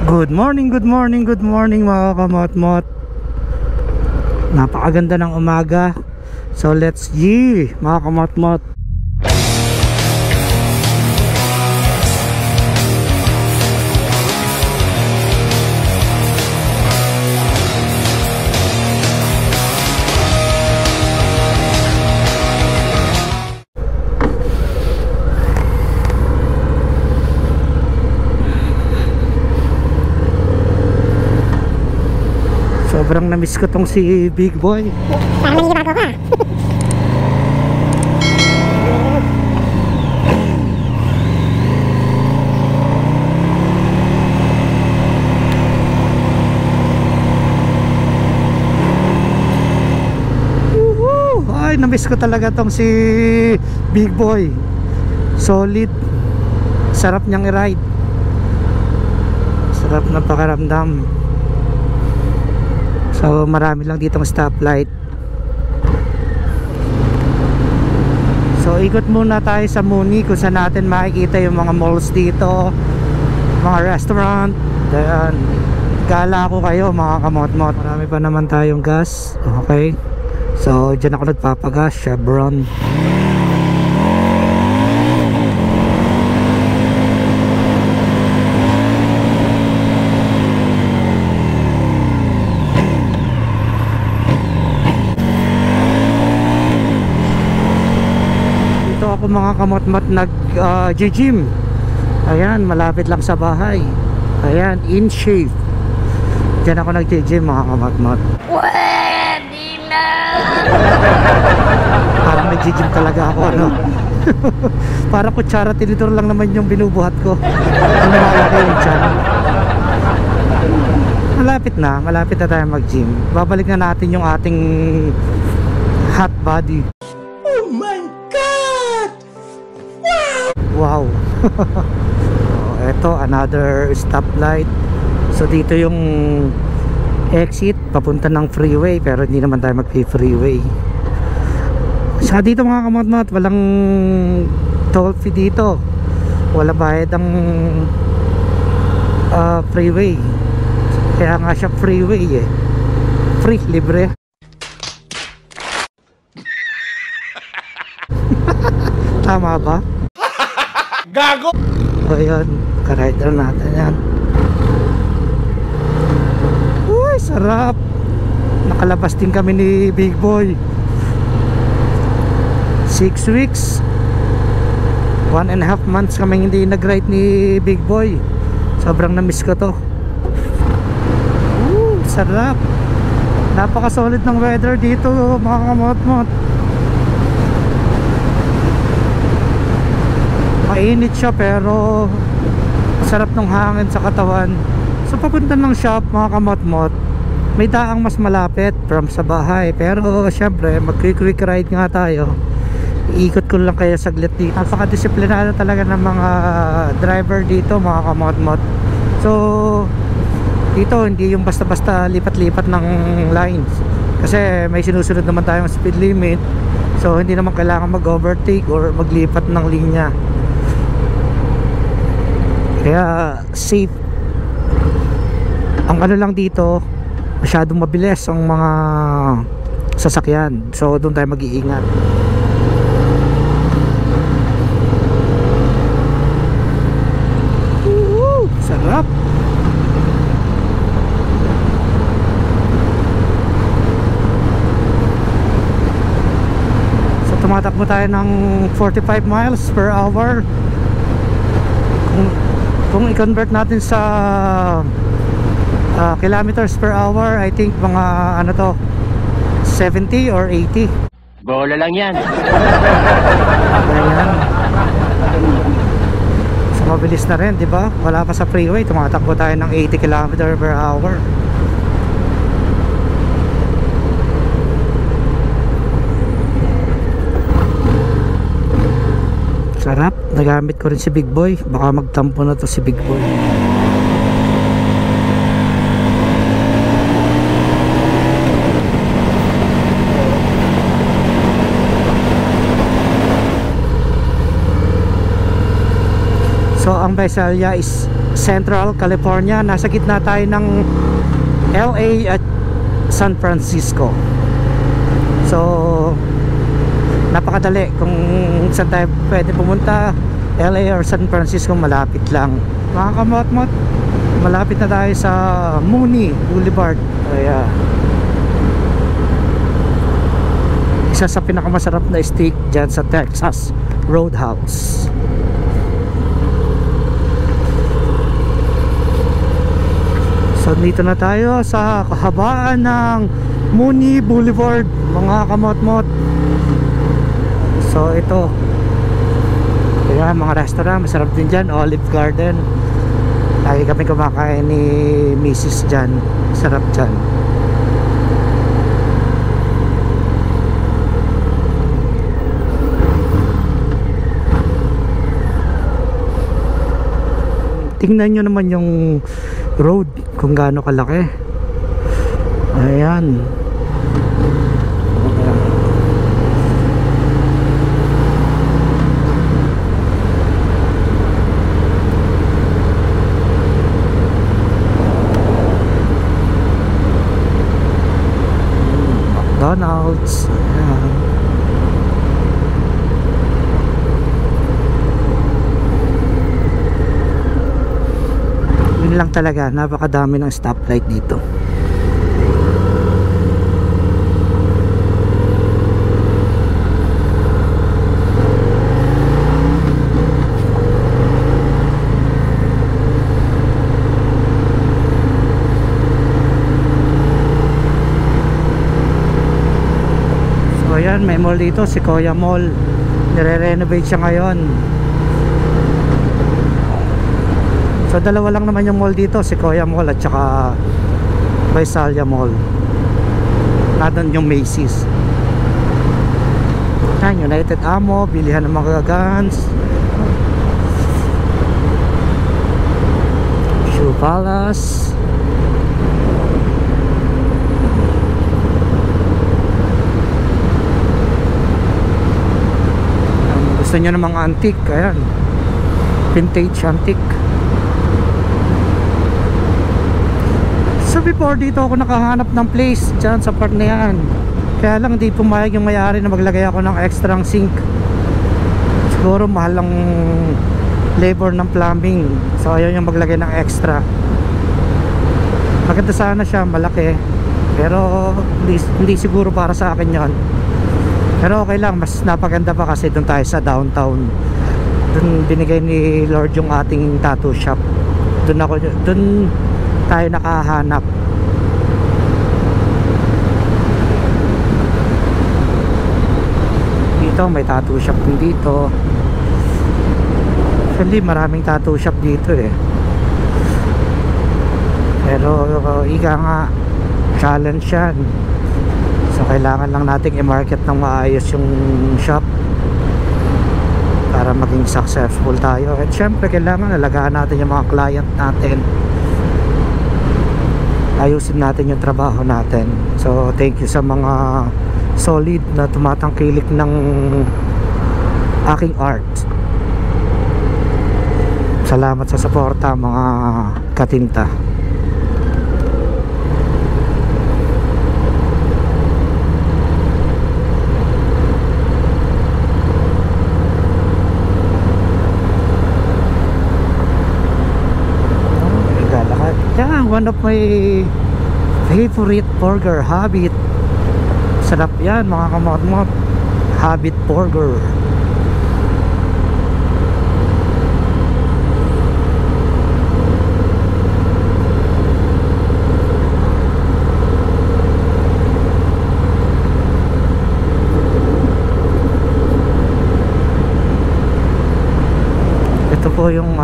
Good morning, good morning, good morning mga kamot-mot. Napakaganda ng umaga. So let's G mga kamot-mot. Sobrang na-miss ko tong si Big Boy. Parang nagbago ka. Ay, na-miss ko talaga tong si Big Boy. Solid. Sarap niyang i-ride. Sarap ng pakaramdam. So marami lang ditong stoplight. So ikot muna tayo sa Muni kung saan natin makikita yung mga malls dito, mga restaurant. Ayan, gala ko kayo mga kamot-mot. Marami pa naman tayong gas. Okay, so dyan ako nagpapagas, Chevron. Ako mga kamot-mot nag-gym. Ayan, malapit lang sa bahay. Ayan, in shape. Diyan ako nag-gym mga kamot-mot. Pwede na! Parang nag-gym talaga ako, ano. Parang kutsara tinidor lang naman yung binubuhat ko. Ano malaki yung tiyan. Malapit na tayo mag-gym. Babalik na natin yung ating hot body. Oh my God! Wow. Oh, eto another stoplight. So dito yung exit papunta ng freeway, pero hindi naman tayo mag-freeway. Sa dito mga kamot-mot, walang toll fee dito. Wala bayad ang freeway. Kaya nga siya freeway eh. Free, libre. Tama ba? Gago! O yun, ka-rider natin yan. Uy, sarap! Nakalabas din kami ni Big Boy. 6 weeks 1.5 months kami hindi nag-ride ni Big Boy. Sobrang na-miss ko to. Sarap! Napaka-solid ng weather dito mga kamot-mot. Mainit siya pero sarap ng hangin sa katawan. So papunta ng shop mga kamot-mot, may daang mas malapit from sa bahay, pero syempre mag-quick ride nga tayo. Iikot ko lang kaya saglit dito. Napaka-disiplinado talaga ng mga driver dito mga kamot-mot. So dito hindi yung basta-basta lipat-lipat ng lines, kasi may sinusunod naman tayong speed limit. So hindi naman kailangan mag-overtake or maglipat ng linya. Kaya safe. Ang ano lang dito, masyadong mabilis ang mga sasakyan. So doon tayo mag-iingat. Sarap. So tumatakbo tayo ng 45 miles per hour. Kung i-convert natin sa kilometers per hour, I think mga ano to, 70 or 80. Bola lang yan. Ayan. So mabilis na rin, di ba? Wala pa sa freeway, tumatakbo tayo ng 80 km per hour. Sarap, nagamit ko rin si Big Boy. Baka magtampo na to si Big Boy. So ang Visalia is Central California. Nasa gitna tayo ng LA at San Francisco. So napakadali kung saan tayo pwede pumunta. LA or San Francisco, malapit lang. Mga kamot-mot, malapit na tayo sa Mooney Boulevard. Kaya isa sa pinakamasarap na steak dyan sa Texas Roadhouse. So dito na tayo sa kahabaan ng Mooney Boulevard, mga kamot-mot. So ito, kaya mga restaurant masarap din dyan. Olive Garden, lagi kami kumakain ni Mrs. dyan. Sarap dyan. Tingnan nyo naman yung road kung gaano kalaki. Ayan. McDonald's. Ayan. Yun lang talaga, napakadami ng stoplight dito. Ayan, may mall dito, Sequoia Mall. Nire-renovate siya ngayon. So dalawa lang naman yung mall dito, Sequoia Mall at saka Visalia Mall. Nandun yung Macy's. Ayan, United Ammo, bilihan ng mga guns. Shoe Palace. Gusto nyo ng mga antique, ayan, vintage antique. So before, dito ako nakahanap ng place dyan sa part na yan, kaya lang hindi pumayag yung may-ari na maglagay ako ng extra sink. Siguro mahal ang labor ng plumbing, so ayaw yung maglagay ng extra. Maganda sana siya, malaki, pero hindi siguro para sa akin yon. Pero okay lang, mas napaganda pa kasi doon tayo sa downtown. Doon binigay ni Lord yung ating tattoo shop. Doon tayo nakahanap. Dito may tattoo shop din dito. Actually maraming tattoo shop dito eh. Pero ika nga, challenge yan. So kailangan lang nating i-market ng maayos yung shop para maging successful tayo. At syempre kailangan alagaan natin yung mga client natin, ayusin natin yung trabaho natin. So thank you sa mga solid na tumatangkilik ng aking art. Salamat sa suporta, mga katinta. One of my favorite burger, Habit. Sarap yan mga kamot-mot. Habit Burger. Ito po yung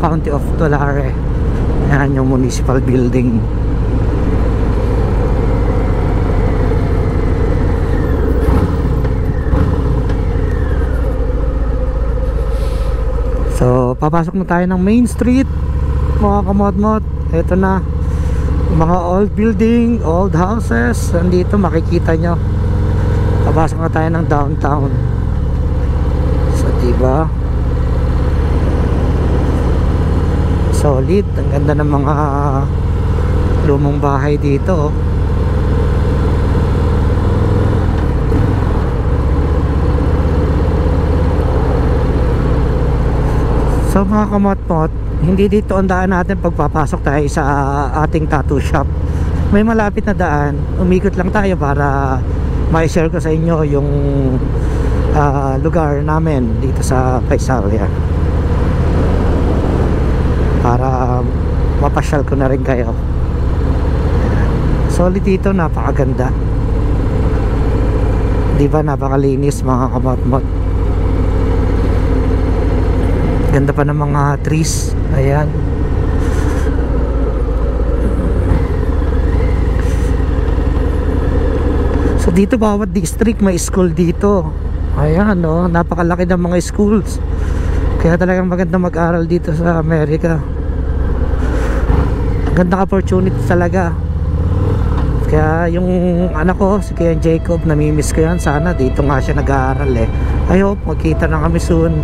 County of Tulare. Yan yung municipal building. So papasok na tayo ng Main Street, mga kamot-mot. Ito na mga old building, old houses. Nandito makikita nyo. Papasok na tayo ng downtown. So diba, Solid, ang ganda ng mga lumang bahay dito. So mga kamot-mot, hindi dito ang daan natin pagpapasok tayo sa ating tattoo shop. May malapit na daan, umikot lang tayo para ma-share ko sa inyo yung lugar namin dito sa Visalia, para mapasyal ko na rin kayo. Solid dito, napakaganda, diba? Napakalinis mga kamot-mot. Ganda pa ng mga trees. Ayan. So dito bawat district may school dito. Ayan, no, napakalaki ng mga schools. Kaya talagang maganda mag-aral dito sa Amerika. Gandang opportunity talaga. Kaya yung anak ko, si Kuya Jacob, namimiss ko yan. Sana dito nga siya nag-aaral eh. I hope magkita na kami soon.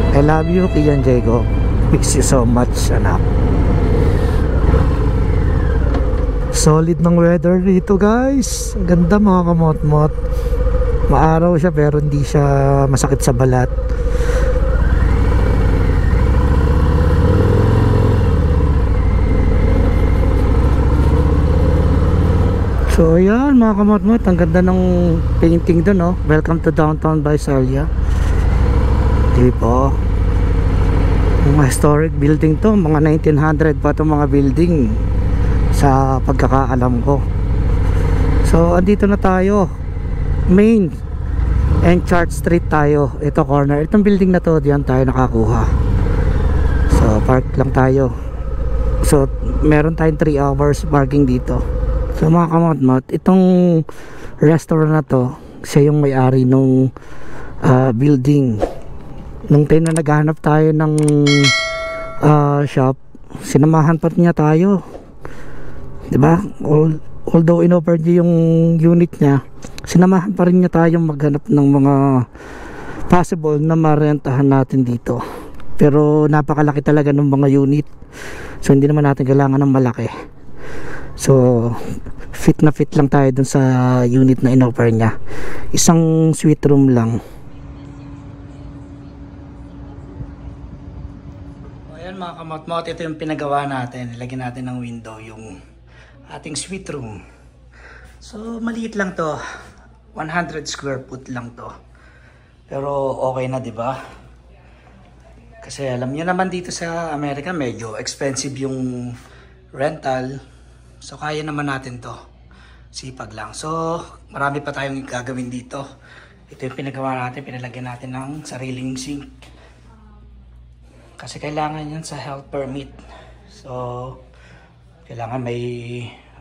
I love you, Kuya Jacob. Miss you so much, anak. Solid ng weather dito, guys. Ang ganda mga kamot-mot. Maaraw siya pero hindi siya masakit sa balat. So ayan mga kamot-mot, ang ganda ng painting doon, no? Welcome to downtown Visalia. Diba? Mga historic building to, mga 1900 pa itong mga building sa pagkakaalam ko. So andito na tayo, Main and Church Street tayo. Ito corner, itong building na to, diyan tayo nakakuha. So park lang tayo. So meron tayong 3 hours parking dito. So mga kamot-mot, itong restaurant na to, siya yung may-ari nung building. Nung time na naghahanap tayo ng shop, sinamahan pa niya tayo, diba? Although in-offer niya yung unit niya, sinamahan pa rin niya tayong maghanap ng mga possible na marentahan natin dito. Pero napakalaki talaga ng mga unit, so hindi naman natin kailangan ng malaki. So fit na fit lang tayo dun sa unit na in-offer niya. Isang suite room lang. Mga kamot-mot, ito yung pinagawa natin. Ilagyan natin ng window yung ating suite room. So maliit lang to, 100 square foot lang to, pero okay na, di ba? Kasi alam niyo naman dito sa Amerika medyo expensive yung rental, so kaya naman natin to, sipag lang. So marami pa tayong gagawin dito. Ito yung pinagawa natin, pinalagyan natin ng sariling sink kasi kailangan yan sa health permit. So kailangan may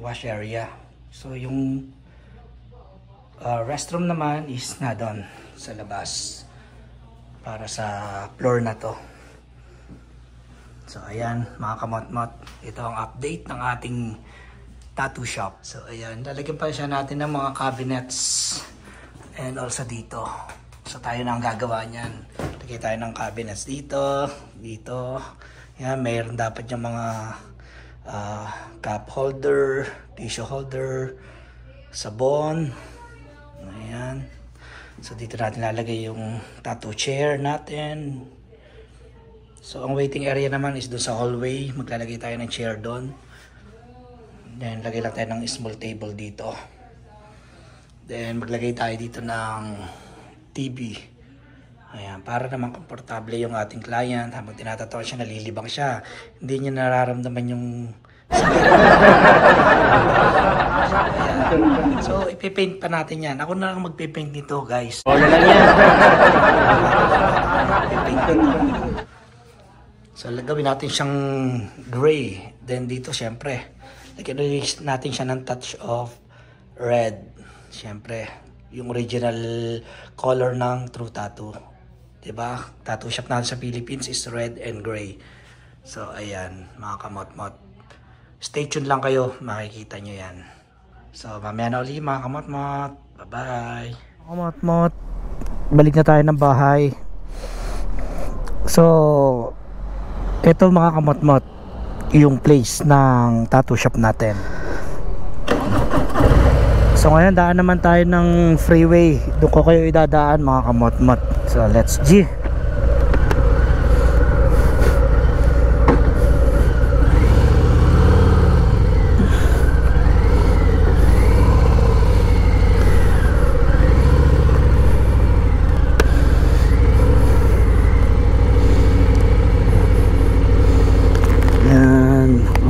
wash area. So yung restroom naman is na doon sa labas para sa floor na to. So ayan mga kamot-mot, ito ang update ng ating tattoo shop. So ayan, lalagyan pa siya natin ng mga cabinets and also dito. So tayo na ang gagawa niyan. Lagay tayo ng cabinets dito, dito. Yan, mayroon dapat yung mga cup holder, tissue holder, sabon. Ayan. So dito natin lalagay yung tattoo chair natin. So ang waiting area naman is doon sa hallway. Maglalagay tayo ng chair doon. Then lagay lang tayo ng small table dito. Then maglagay tayo dito ng TV. Ayan, para naman komportable yung ating client habang tinatatawa siya, nalilibang siya. Hindi niya nararamdaman yung ayan. So ipipaint pa natin yan. Ako na lang magpipaint nito, guys. Wala lang yan. So gawin natin siyang gray. Then dito syempre lagyan natin siya ng touch of red. Syempre yung original color ng True Tattoo. Diba? Tattoo shop natin sa Philippines is red and gray. So ayan mga kamot-mot, stay tuned lang kayo, makikita nyo yan. So mamaya na ulit mga kamot-mot. Bye bye. Kamot-mot, balik na tayo ng bahay. So Ito mga kamotmot, yung place ng tattoo shop natin. So ngayon daan naman tayo ng freeway. Doon ko kayo idadaan mga kamotmot. So let's G.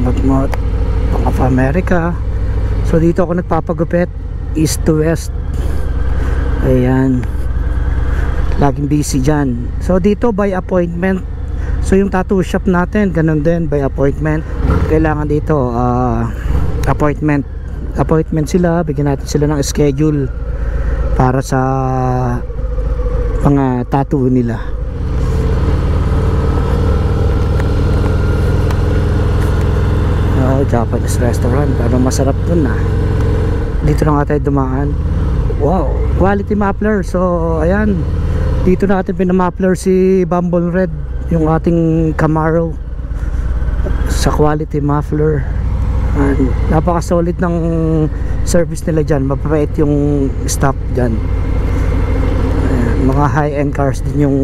Kamotmot, Bank of America. So dito ako nagpapagupit, east to west. Ayan, laging busy dyan. So dito by appointment. So yung tattoo shop natin ganun din, by appointment. Kailangan dito appointment sila. Bigyan natin sila ng schedule para sa mga tattoo nila. Japanese restaurant, pero masarap dun dito na nga tayo dumaan. Wow, quality muffler. So ayan, dito natin pinamapler si Bumble Red, yung ating Camaro, sa quality muffler. Napaka solid ng service nila dyan. Mapapait yung staff dyan. Mga high end cars din yung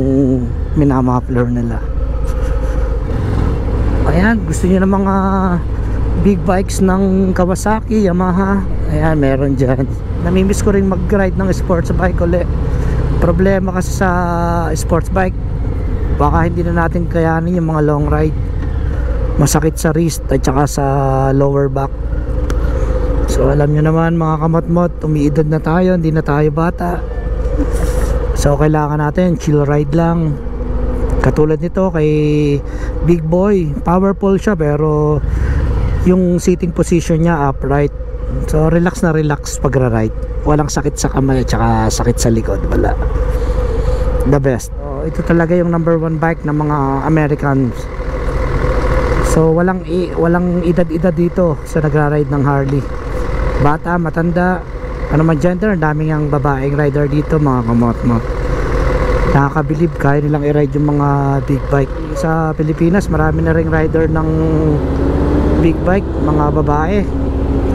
minamapler nila. Ayan, gusto nyo ng mga big bikes ng Kawasaki, Yamaha, ayan, meron dyan. Namimiss ko rin mag-ride ng sports bike ulit. Problema kasi sa sports bike, baka hindi na natin kayanin yung mga long ride. Masakit sa wrist at saka sa lower back. So alam nyo naman mga kamotmot, umiidad na tayo, hindi na tayo bata. So kailangan natin chill ride lang. Katulad nito kay Big Boy, powerful siya pero yung sitting position niya upright. So relax na relax pag ride. Walang sakit sa kamay at saka sakit sa likod, wala. The best. So, ito talaga yung number one bike ng mga Americans. So walang edad-edad dito sa nagra-ride ng Harley. Bata, matanda, ano man gender, daming ang babaeng rider dito mga kamotmot. Nakakabilib, kaya nilang i-ride yung mga big bike. Sa Pilipinas marami na ring rider ng big bike, mga babae.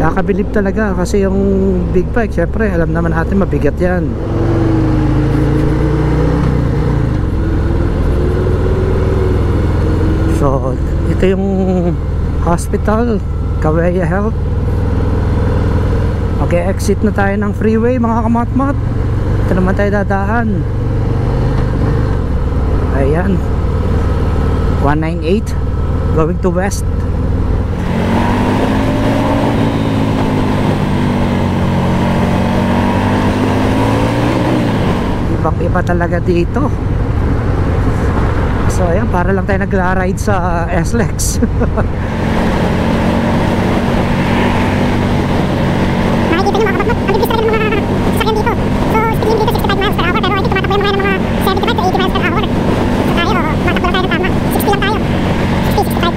Nakakabilib talaga kasi yung big bike, syempre alam naman natin mabigat yan. So ito yung hospital, Kaweya Health. Okay, exit na tayo ng freeway mga kamotmot. Ito naman tayo dadaan. Ayan, 198 going to west. Ibang-iba talaga dito. So ayan, para lang tayo nagla-ride sa SLEX. Makikita nyo mga kapatid, ang bilis talaga ng mga sasakyan dito. So, speed limit dito 65 miles per hour, pero I think tumatakbo yung mga 75 to 80 miles per hour. So tayo, matakbo lang tayo ng tama. 60 lang tayo. 60, 65.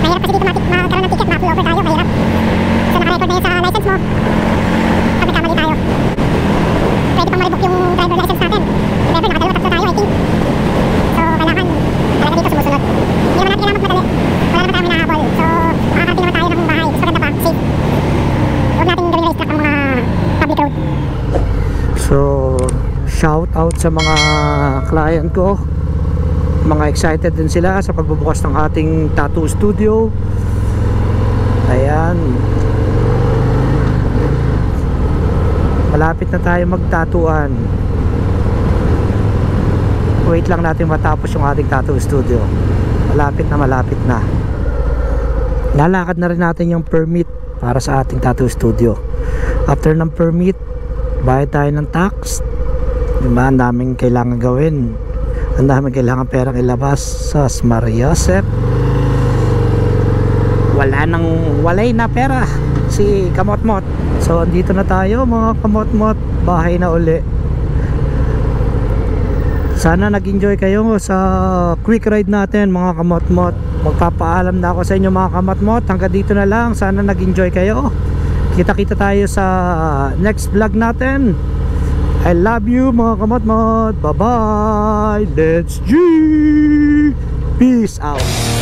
Mahirap kasi dito magkaroon ng ticket, ma-pull over tayo, mahirap. So naka-record na yun sa license mo. Pag nagkamali tayo, pwede pang ma-revoke yung driver license natin. Remember, nakadalawa tatlo tayo, I think. So kailangan talaga dito sumusunod. Hindi naman natin kailangan magmadali. Wala naman tayo hinahabol. So makakarating naman tayo ng bahay. Mas maganda pa, safe. Huwag natin gawin race track ang mga public road. So shout out sa mga client ko. Mga excited din sila sa pagbubukas ng ating tattoo studio. Ayan, malapit na tayo magtatuan. Wait lang natin matapos yung ating tattoo studio. Malapit na. Lalakad na rin natin yung permit para sa ating tattoo studio. After ng permit, bayad tayo ng tax. Diba? Ang daming kailangan gawin. Ang daming kailangan perang ilabas sa Mariosep. Walay na pera si Kamotmot. So andito na tayo mga Kamotmot, bahay na uli. Sana nag-enjoy kayo sa quick ride natin mga Kamotmot. Magpapaalam na ako sa inyo mga Kamotmot. Hanggang dito na lang. Sana nag-enjoy kayo. Kita-kita tayo sa next vlog natin. I love you mga Kamotmot. Bye bye. Let's G. Peace out.